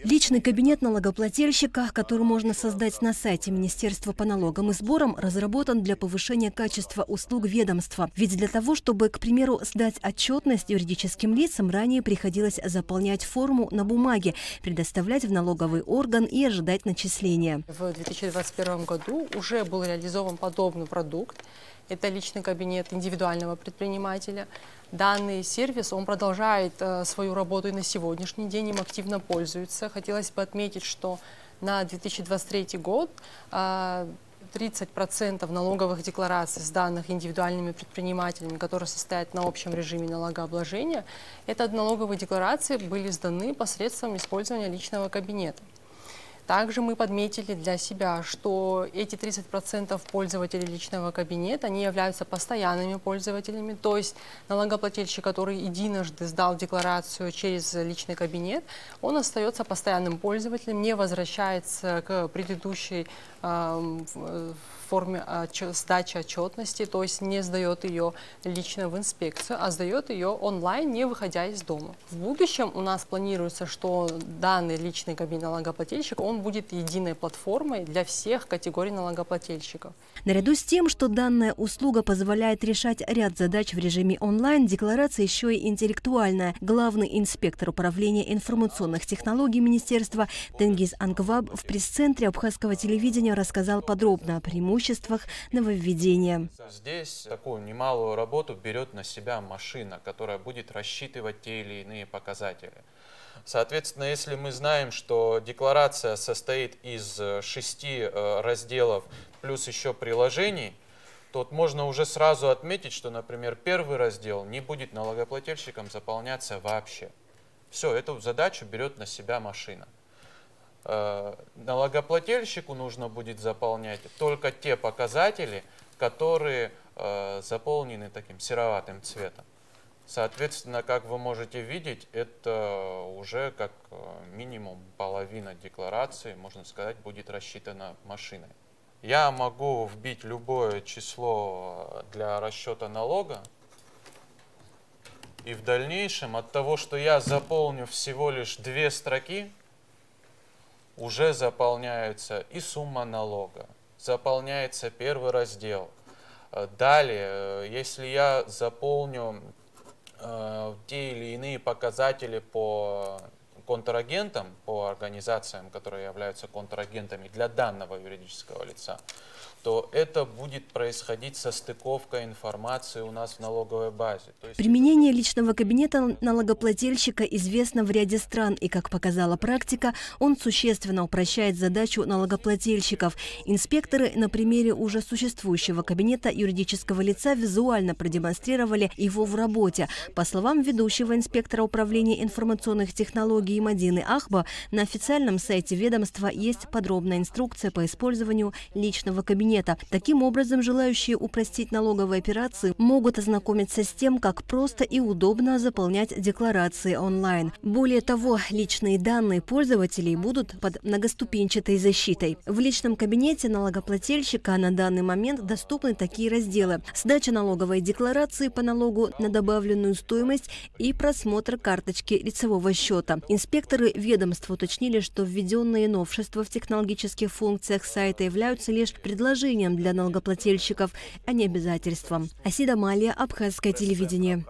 Личный кабинет налогоплательщика, который можно создать на сайте Министерства по налогам и сборам, разработан для повышения качества услуг ведомства. Ведь для того, чтобы, к примеру, сдать отчетность юридическим лицам, ранее приходилось заполнять форму на бумаге, предоставлять в налоговый орган и ожидать начисления. В 2021 году уже был реализован подобный продукт. Это личный кабинет индивидуального предпринимателя. Данный сервис, он продолжает свою работу и на сегодняшний день, им активно пользуются. Хотелось бы отметить, что на 2023 год 30% налоговых деклараций, сданных индивидуальными предпринимателями, которые состоят на общем режиме налогообложения, это налоговые декларации были сданы посредством использования личного кабинета. Также мы подметили для себя, что эти 30% пользователей личного кабинета, они являются постоянными пользователями, то есть налогоплательщик, который единожды сдал декларацию через личный кабинет, он остается постоянным пользователем, не возвращается к предыдущей форме сдачи отчетности, то есть не сдает ее лично в инспекцию, а сдает ее онлайн, не выходя из дома. В будущем у нас планируется, что данный личный кабинет налогоплательщика, он будет единой платформой для всех категорий налогоплательщиков. Наряду с тем, что данная услуга позволяет решать ряд задач в режиме онлайн, декларация еще и интеллектуальная. Главный инспектор управления информационных технологий министерства Тенгиз Ангваб в пресс-центре абхазского телевидения рассказал подробно о преимуществах нововведения. Здесь такую немалую работу берет на себя машина, которая будет рассчитывать те или иные показатели. Соответственно, если мы знаем, что декларация состоит из 6 разделов плюс еще приложений, то можно уже сразу отметить, что, например, первый раздел не будет налогоплательщиком заполняться вообще. Все, эту задачу берет на себя машина. Налогоплательщику нужно будет заполнять только те показатели, которые заполнены таким сероватым цветом. Соответственно, как вы можете видеть, это уже как минимум половина декларации, можно сказать, будет рассчитана машиной. Я могу вбить любое число для расчета налога, и в дальнейшем от того, что я заполню всего лишь 2 строки, уже заполняется и сумма налога, заполняется первый раздел. Далее, если я заполню те или иные показатели по контрагентам, по организациям, которые являются контрагентами для данного юридического лица, то это будет происходить состыковка информации у нас в налоговой базе. Применение личного кабинета налогоплательщика известно в ряде стран, и, как показала практика, он существенно упрощает задачу налогоплательщиков. Инспекторы на примере уже существующего кабинета юридического лица визуально продемонстрировали его в работе. По словам ведущего инспектора управления информационных технологий Мадины Ахба, на официальном сайте ведомства есть подробная инструкция по использованию личного кабинета. Таким образом, желающие упростить налоговые операции могут ознакомиться с тем, как просто и удобно заполнять декларации онлайн. Более того, личные данные пользователей будут под многоступенчатой защитой. В личном кабинете налогоплательщика на данный момент доступны такие разделы: сдача налоговой декларации по налогу на добавленную стоимость и просмотр карточки лицевого счета. Инспекторы ведомства уточнили, что введенные новшества в технологических функциях сайта являются лишь предложением для налогоплательщиков, а не обязательством. Асида Малия, Абхазское телевидение.